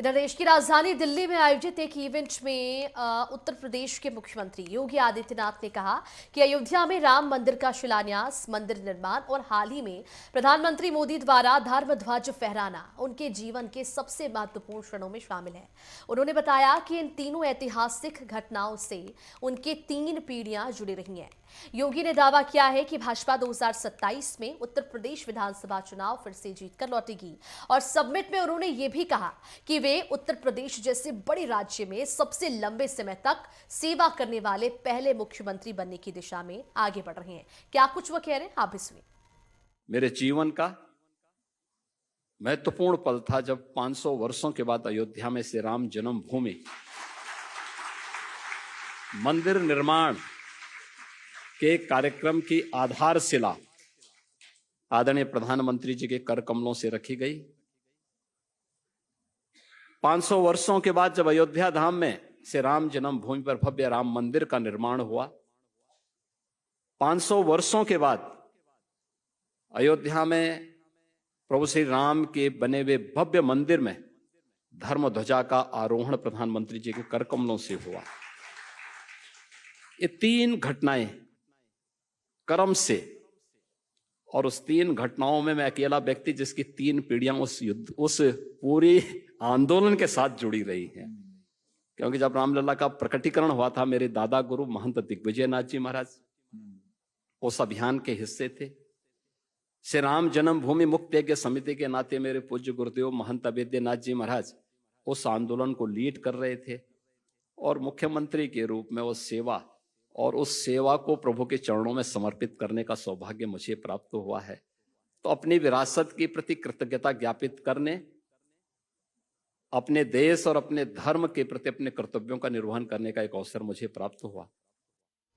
इधर देश की राजधानी दिल्ली में आयोजित एक इवेंट में उत्तर प्रदेश के मुख्यमंत्री योगी आदित्यनाथ ने कहा कि अयोध्या में राम मंदिर का शिलान्यास, मंदिर निर्माण और हाल ही में प्रधानमंत्री मोदी द्वारा धर्म ध्वज फहराना उनके जीवन के सबसे महत्वपूर्ण क्षणों में शामिल है। उन्होंने बताया कि इन तीनों ऐतिहासिक घटनाओं से उनकी 3 पीढ़ियां जुड़ी रही हैं। योगी ने दावा किया है कि भाजपा 2027 में उत्तर प्रदेश विधानसभा चुनाव फिर से जीतकर लौटेगी और समिट में उन्होंने ये भी कहा कि वे उत्तर प्रदेश जैसे बड़े राज्य में सबसे लंबे समय तक सेवा करने वाले पहले मुख्यमंत्री बनने की दिशा में आगे बढ़ रहे हैं। क्या कुछ वो कह रहे हैं, आप भी सुनिए। मेरे जीवन का महत्वपूर्ण पल था जब 500 वर्षों के बाद अयोध्या में श्री राम जन्मभूमि मंदिर निर्माण के कार्यक्रम की आधारशिला आदरणीय प्रधानमंत्री जी के कर कमलों से रखी गई। 500 वर्षों के बाद जब अयोध्या धाम में श्री राम जन्मभूमि पर भव्य राम मंदिर का निर्माण हुआ, 500 वर्षों के बाद अयोध्या में प्रभु श्री राम के बने हुए भव्य मंदिर में धर्म ध्वजा का आरोहण प्रधानमंत्री जी के कर कमलों से हुआ। ये 3 घटनाएं कर्म से, और उस 3 घटनाओं में मैं अकेला व्यक्ति जिसकी 3 पीढ़ियां उस पूरी आंदोलन के साथ जुड़ी रही हैं। क्योंकि जब रामलला का प्रकटीकरण हुआ था, मेरे दादा गुरु महंत दिग्विजय नाथ जी महाराज उस अभियान के हिस्से थे। श्री राम जन्मभूमि मुक्त यज्ञ समिति के नाते मेरे पूज्य गुरुदेव महंत अवेद्यनाथ जी महाराज उस आंदोलन को लीड कर रहे थे और मुख्यमंत्री के रूप में वो सेवा और उस सेवा को प्रभु के चरणों में समर्पित करने का सौभाग्य मुझे प्राप्त हुआ है। तो अपनी विरासत के प्रति कृतज्ञता ज्ञापित करने, अपने देश और अपने धर्म के प्रति अपने कर्तव्यों का निर्वहन करने का एक अवसर मुझे प्राप्त हुआ।